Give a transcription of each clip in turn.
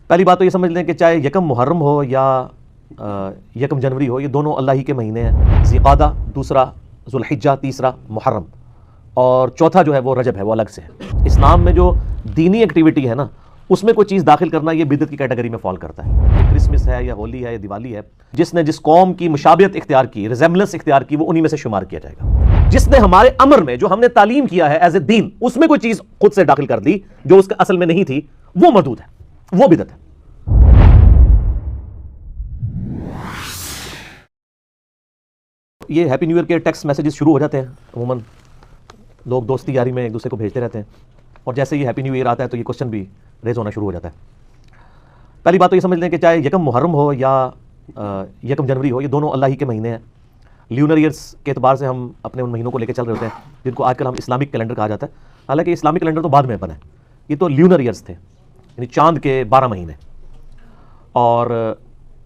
پہلی بات تو یہ سمجھ لیں کہ چاہے یکم محرم ہو یا یکم جنوری ہو، یہ دونوں اللہ ہی کے مہینے ہیں۔ ذیقعدہ دوسرا، ذوالحجہ تیسرا، محرم اور چوتھا جو ہے وہ رجب ہے، وہ الگ سے ہے۔ اسلام میں جو دینی ایکٹیویٹی ہے نا، اس میں کوئی چیز داخل کرنا یہ بدعت کی کیٹیگری میں فال کرتا ہے۔ کرسمس ہے یا ہولی ہے یا دیوالی ہے، جس نے جس قوم کی مشابہت اختیار کی، ریزیمبلنس اختیار کی، وہ انہی میں سے شمار کیا جائے گا۔ جس نے ہمارے امر میں جو ہم نے تعلیم کیا ہے ایز اے دین، اس میں کوئی چیز خود سے داخل کر دی جو اس کے اصل میں نہیں تھی، وہ مردود ہے، وہ بدعت ہے۔ یہ ہیپی نیو ایئر کے ٹیکسٹ میسیجز شروع ہو جاتے ہیں، عموماً لوگ دوستی یاری میں ایک دوسرے کو بھیجتے رہتے ہیں، اور جیسے یہ ہیپی نیو ایئر آتا ہے تو یہ کوشچن بھی ریز ہونا شروع ہو جاتا ہے۔ پہلی بات تو یہ سمجھ لیں کہ چاہے یکم محرم ہو یا یکم جنوری ہو، یہ دونوں اللہ ہی کے مہینے ہیں۔ لیونر ایئرس کے اعتبار سے ہم اپنے ان مہینوں کو لے کے چل رہے ہوتے ہیں جن کو آج کل ہم اسلامک کیلنڈر کہا جاتا ہے، حالانکہ اسلامک کیلنڈر تو بعد میں بنا ہے، یہ تو لیونر ایئرس تھے، یعنی چاند کے 12 مہینے، اور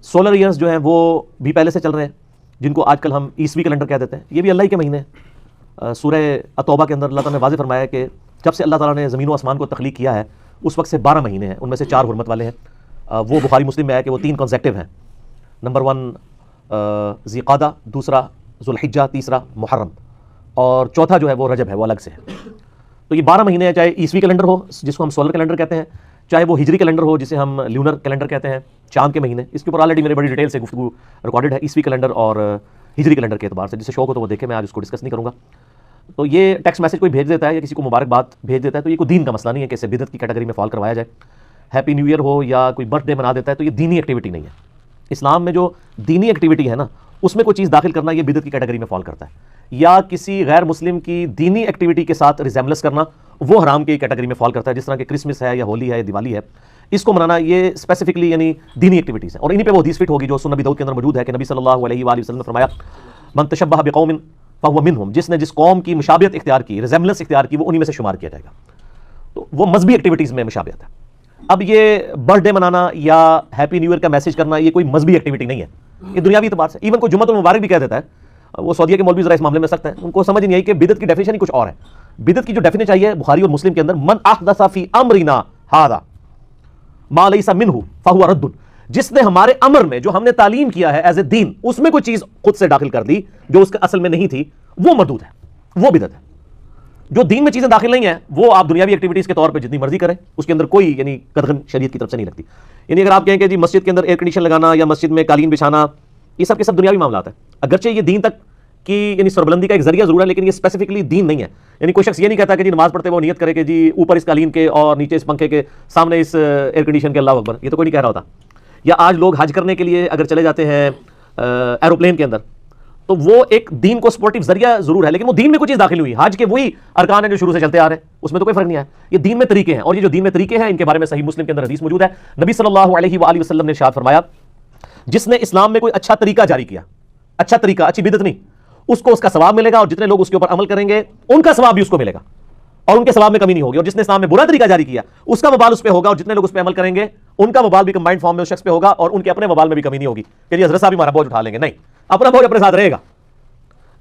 سولر ایئرس جو ہیں وہ بھی پہلے سے چل رہے ہیں، جن کو آج کل ہم عیسوی کیلنڈر کہہ دیتے ہیں، یہ بھی اللہ ہی کے مہینے ہیں۔ سورہ التوبہ کے اندر اللہ تعالیٰ نے واضح فرمایا کہ جب سے اللہ تعالیٰ نے زمین و آسمان کو تخلیق کیا ہے اس وقت سے 12 مہینے ہیں، ان میں سے 4 حرمت والے ہیں۔ وہ بخاری مسلم میں ہے کہ وہ 3 کنزیکٹیو ہیں، نمبر 1 ذیقعدہ، دوسرا ذوالحجہ، تیسرا محرم، اور چوتھا جو ہے وہ رجب ہے، وہ الگ سے ہے۔ تو یہ 12 مہینے ہیں، چاہے عیسوی کیلنڈر ہو جس کو ہم سولر کیلنڈر کہتے ہیں، چاہے وہ ہجری کیلنڈر ہو جسے ہم لیونر کیلنڈر کہتے ہیں، چاند کے مہینے۔ اس کے اوپر آلریڈی میرے بڑی ڈیٹیل سے گفتگو ریکارڈڈ ہے عیسوی کیلنڈر اور ہجری کیلنڈر کے اعتبار سے، جسے شوق ہو تو وہ دیکھے، میں آج اس کو ڈسکس نہیں کروں گا۔ تو یہ ٹیکسٹ میسج کوئی بھیج دیتا ہے یا کسی کو مبارکباد بھیج دیتا ہے تو یہ کوئی دین کا مسئلہ نہیں ہے کہ اسے بدعت کی کیٹیگری میں فال کروایا جائے۔ ہیپی نیو ایئر ہو یا کوئی برتھ ڈے منا دیتا ہے تو یہ دینی ایکٹیویٹی نہیں ہے۔ اسلام میں جو دینی ایکٹیویٹی ہے نا، اس میں کوئی چیز داخل کرنا یہ بدعت کی کیٹیگری میں فال کرتا ہے، یا کسی غیر مسلم کی دینی ایکٹیویٹی کے ساتھ ریزیمبلنس کرنا وہ حرام کی کیٹیگری میں فال کرتا ہے، جس طرح کہ کرسمس ہے یا ہولی ہے یا دیوالی ہے، اس کو منانا یہ اسپیسیفکلی یعنی دینی ایکٹیویٹیز ہیں، اور انہی پہ وہ حدیث فٹ ہوگی جو سنن نبی داؤد کے اندر موجود ہے کہ نبی صلی اللہ علیہ وآلہ وسلم نے فرمایا من تشبہ بقوم فہو منہم، جس نے جس قوم کی مشابہت اختیار کی، ریزیمبلنس اختیار کی، وہ انہی میں سے شمار کیا جائے گا۔ تو وہ مذہبی ایکٹیویٹیز میں مشابہت ہے۔ اب یہ برتھ ڈے منانا یا ہیپی نیو ایئر کا میسج کرنا یہ کوئی مذہبی ایکٹیویٹی نہیں ہے، یہ دنیاوی اعتبار سے، ایون کوئی جمعۃ المبارک بھی کہہ دیتا ہے، وہ سعودیہ کے مولوی ذرا اس معاملے میں سخت ہیں، ان کو سمجھ نہیں آئی کہ بدعت کی ڈیفینیشن ہی کچھ اور ہے۔ بدعت کی جو ڈیفینیشن چاہیے بخاری اور مسلم کے اندر، من احدث فی امرنا ھذا ما لیس منہ فہو رد، جس نے ہمارے امر میں جو ہم نے تعلیم کیا ہے ایز اے دین، اس میں کوئی چیز خود سے داخل کر دی جو اس کے اصل میں نہیں تھی، وہ مردود ہے، وہ بدعت ہے۔ جو دین میں چیزیں داخل نہیں ہیں وہ آپ دنیاوی ایکٹیویٹیز کے طور پہ جتنی مرضی کریں، اس کے اندر کوئی یعنی قدغن شریعت کی طرف سے نہیں لگتی۔ یعنی اگر آپ کہیں کہ جی مسجد کے اندر ایئر کنڈیشن لگانا یا مسجد میں قالین بچھانا، یہ سب کے سب دنیاوی معاملات ہیں، اگرچہ یہ دین تک کی یعنی سربلندی کا ایک ذریعہ ضرور ہے، لیکن یہ اسپیسیفکلی دین نہیں ہے۔ یعنی کوئی شخص یہ نہیں کہتا کہ جی نماز پڑھتے وہ نیت کرے کہ جی اوپر اس قالین کے اور نیچے اس پنکھے کے سامنے اس ایئر کنڈیشن کے اللہ اکبر، یہ تو کوئی نہیں کہہ رہا ہوتا۔ یا آج لوگ حج کرنے کے لیے اگر چلے جاتے ہیں ایروپلین کے اندر، تو وہ ایک دین کو سپورٹیو ذریعہ ضرور ہے، لیکن وہ دین میں کوئی چیز داخل ہوئی، حج کے وہی ارکان ہیں جو شروع سے چلتے آ رہے ہیں، اس میں تو کوئی فرق نہیں ہے۔ یہ دین میں طریقے ہیں، اور یہ جو دین میں طریقے ہیں ان کے بارے میں صحیح مسلم کے اندر حدیث موجود ہے۔ نبی صلی اللہ علیہ وآلہ وسلم نے ارشاد فرمایا جس نے اسلام میں کوئی اچھا طریقہ جاری کیا، اچھا طریقہ، اچھی بدعت نہیں، اس کو اس کا ثواب ملے گا، اور جتنے لوگ اس کے اوپر عمل کریں گے ان کا ثواب بھی اس کو ملے گا، اور ان کے ثواب میں کمی نہیں ہوگی۔ اور جس نے اسلام میں برا طریقہ جاری کیا اس کا وبال اس پہ ہوگا، اور جتنے لوگ اس پہ عمل کریں گے ان کا وبال بھی کمبائنڈ فارم میں اس شخص پہ ہوگا، اور ان کے اپنے وبال میں بھی کمی نہیں ہوگی کہ جی حضرت صاحب ہمارا بوجھ اٹھا لیں گے، نہیں، اپنا بوجھ اپنے ساتھ رہے گا۔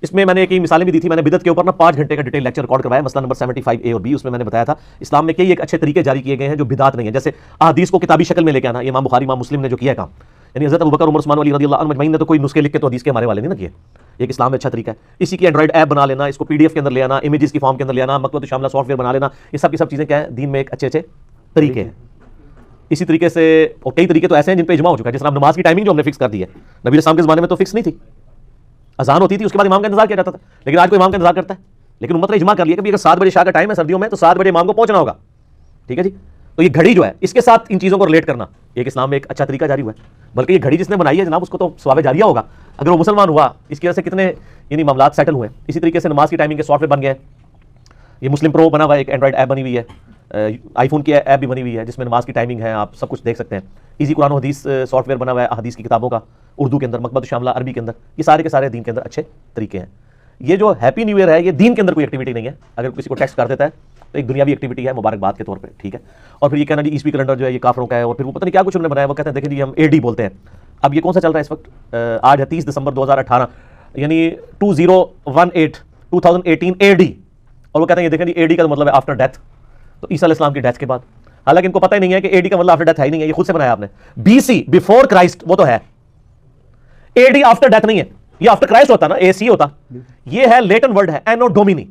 اس میں نے کئی مثالیں بھی دی تھی، میں نے بدعت کے اوپر 5 گھنٹے کا ڈیٹیل لیکچر ریکارڈ کروایا، مسئلہ نمبر 75A اور B، اس میں نے بتایا تھا اسلام میں کئی ایک اچھے طریقے جاری کیے گئے ہیں جو بدعت نہیں ہے، جیسے احادیث کو کتابی شکل میں لے کے آنا، یہ امام بخاری امام مسلم نے جو کیا ہے کام، یعنی حضرت ابوبکر عمر عثمان علی رضی اللہ عنہ اجمعین نے تو کوئی نسخے لکھ کے تو حدیث کے ہمارے والے نہیں نہ کیے، ایک اسلام میں اچھا طریقہ ہے۔ اسی کی اینڈرائڈ ایپ بنا لینا، اس کو PDF کے اندر لے آنا، امیجز کی فارم کے اندر لے آنا، مکتوبۃ شاملہ سافٹ ویئر بنا لینا، یہ سب کی سب چیزیں کیا ہیں، دین میں ایک اچھے اچھے طریقے ہیں۔ اسی طریقے سے اور کئی طریقے تو ایسے ہیں جن پہ اجماع ہو چکا ہے، جس طرح نماز کی ٹائمنگ جو ہم نے فکس کر دی ہے، نبی اسلام کے زمانے میں تو فکس نہیں تھی، اذان ہوتی تھی اس کے بعد امام کا انتظار کیا جاتا تھا، لیکن آج کوئی امام کا انتظار کرتا ہے، لیکن امت نے اجماع کر لیا کہ اگر 7 بجے شاہ کا ٹائم ہے سردیوں میں تو 7 بجے امام کو پہنچنا ہوگا، ٹھیک ہے جی۔ تو یہ گھڑی جو ہے اس کے ساتھ ان چیزوں کو ریلیٹ کرنا ایک اسلام میں ایک اچھا طریقہ جاری ہوا ہے، بلکہ یہ گھڑی جس نے بنائی ہے جناب اس کو تو ثواب جاریہ ہوگا اگر وہ مسلمان ہوا، اس کی وجہ سے کتنے یعنی معاملات سیٹل ہوئے۔ اسی طریقے سے نماز کی ٹائمنگ کے سافٹ ویئر بن گئے، یہ مسلم پرو بنا ہوا ہے، ایک اینڈرائڈ ایپ بنی ہوئی ہے، آئی فون کی ایپ بھی بنی ہوئی ہے جس میں نماز کی ٹائمنگ ہے، آپ سب کچھ دیکھ سکتے ہیں۔ ایزی قرآن و حدیث سافٹ ویئر بنا ہوا ہے احادیث کی کتابوں کا، اردو کے اندر، مکتبۃ شاملہ عربی کے اندر، یہ سارے کے سارے دین کے اندر اچھے طریقے ہیں۔ یہ جو ہیپی نیو ایئر ہے یہ دین کے اندر کوئی ایکٹیویٹی نہیں ہے، اگر کسی کو ٹیکسٹ کر دیتا ہے تو ایک دنیاوی ایکٹیویٹی ہے مبارکباد کے طور پہ، ٹھیک ہے۔ اور پھر یہ کہنا جی عیسوی کیلنڈر جو ہے یہ کافروں کا ہے، اور پھر وہ پتہ نہیں کیا کچھ انہوں نے بنایا، وہ کہتے ہیں دیکھیں جی ہم AD بولتے ہیں۔ اب یہ کون سا چل رہا ہے اس وقت، آج ہے 30 دسمبر 2018، یعنی 2018 AD، اور وہ کہتے ہیں یہ دیکھیں جی AD کا مطلب ہے آفٹر ڈیتھ، تو عیسیٰ علیہ السلام کی ڈیتھ کے بعد، حالانکہ ان کو پتہ ہی نہیں ہے کہ اے ڈی کا مطلب آفٹر ڈیتھ ہے ہی نہیں ہے، یہ خود سے بنایا آپ نے. بی سی بفور کرائسٹ وہ تو ہے، اے ڈی آفٹر ڈیتھ نہیں ہے، یہ آفٹر کرائسٹ ہوتا نا، اے سی ہوتا. یہ ہے لیٹن ورڈ ہے اینو ڈومینی.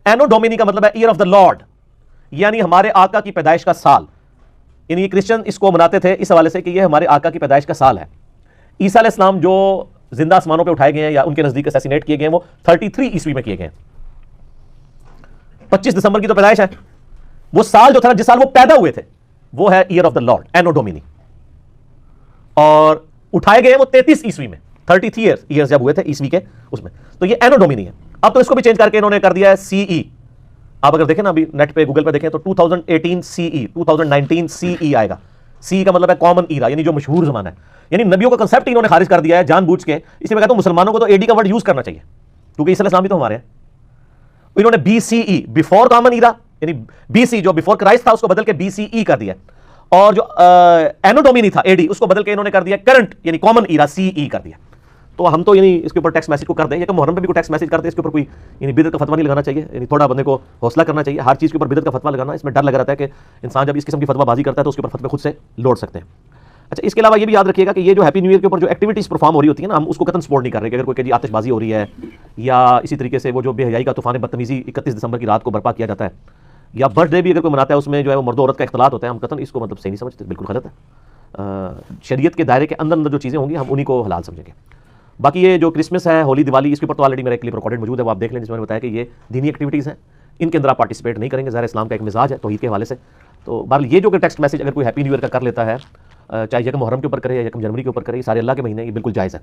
اینو ڈومینی کا مطلب ہے ایئر آف دا لارڈ، یعنی ہمارے آقا کی پیدائش کا سال. یعنی یہ کرسچن اس کو مناتے تھے اس حوالے سے کہ یہ ہمارے آقا کی پیدائش کا سال ہے. عیسیٰ علیہ السلام جو زندہ آسمانوں پہ اٹھائے گئے ہیں یا ان کے نزدیک اسیسینیٹ کیے گئے ہیں وہ 33 عیسوی میں کیے گئے ہیں. 25 دسمبر کی تو پیدائش ہے. وہ سال جو تھا نا جس سال وہ پیدا ہوئے تھے وہ ہے ایئر آف دا لارڈ، اینو ڈومینی. اور اٹھائے گئے ہیں وہ 33 عیسوی میں، 33 ایئرز جب ہوئے تھے عیسوی کے اس میں، تو یہ اینو ڈومینی ہے. اب تو اس کو بھی چینج کر کے انہوں نے کر دیا ہے سی ای. آپ اگر دیکھیں نا ابھی نیٹ پہ گوگل پہ دیکھیں تو 2018 سی ای، 2019 سی ای آئے گا. سی کا مطلب ہے کامن ایرا، یعنی جو مشہور زمانہ ہے. یعنی نبیوں کا کنسیپٹ انہوں نے خارج کر دیا ہے جان بوجھ کے. اس لیے میں کہتا ہوں مسلمانوں کو تو اے ڈی کا ورڈ یوز کرنا چاہیے کیونکہ عیسیٰ علیہ السلام بھی تو ہمارے ہیں. انہوں نے بی سی ای بفور کامن ایرا، یعنی بی سی جو بفور کرائسٹ تھا اس کو بدل کے بی سی ای کر دیا. اور جو اینو ڈومینی تھا اے ڈی اس کو بدل کے انہوں نے کر دیا کرنٹ یعنی کامن ایرا سی ای کر دیا. تو ہم تو یعنی اس کے اوپر ٹیکسٹ میسج کو کر دیں یا کہ محرم پہ بھی کوئی ٹیکسٹ میسج کر دیں، اس کے اوپر کوئی یعنی بدعت کا فتویٰ نہیں لگانا چاہیے. یعنی تھوڑا بندے کو حوصلہ کرنا چاہیے. ہر چیز کے اوپر بدعت کا فتویٰ لگانا اس میں ڈر لگا رہتا ہے کہ انسان جب اس قسم کی فتویٰ بازی کرتا ہے تو اس کے اوپر فتوے خود سے لوٹ سکتے ہیں. اچھا اس کے علاوہ یہ بھی یاد رکھیے گا کہ یہ جو ہیپی نیو ایئر کے اوپر جو ایکٹیویٹیز پرفارم ہو رہی ہوتی ہیں نا، ہم اس کو قطعاً سپورٹ نہیں کر رہے کہ اگر کوئی کہ آتش بازی ہو رہی ہے یا اسی طریقے سے وہ جو بے حیائی کا طوفان بدتمیزی 31 دسمبر کی رات کو برپا کیا جاتا ہے، یا برتھ ڈے بھی اگر کوئی مناتا ہے اس میں جو ہے وہ مرد و عورت کا اختلاط ہوتا ہے، ہم قطعاً اس کو مطلب صحیح نہیں سمجھتے، بالکل غلط ہے. شریعت کے دائرے کے اندر جو چیزیں ہوں گی ہم انہی کو حلال سمجھیں گے. باقی یہ جو کرسمس ہے، ہولی، دیوالی، اس کے اوپر تو آلریڈی میرا ایک کلپ ریکارڈڈ موجود ہے، وہ آپ دیکھ لیں جس میں نے بتایا کہ یہ دینی ایکٹیویٹیز ہیں، ان کے اندر آپ پارٹیسپیٹ نہیں کریں گے. ظاہر اسلام کا ایک مزاج ہے توحید کے حوالے سے. تو بہرحال یہ جو کہ ٹیکسٹ میسج اگر کوئی ہیپی نیو ایئر کا کر لیتا ہے، چاہے یکم محرم کے اوپر کرے یا یکم جنوری کے اوپر کرے، یہ سارے اللہ کے مہینے، یہ بالکل جائز ہے.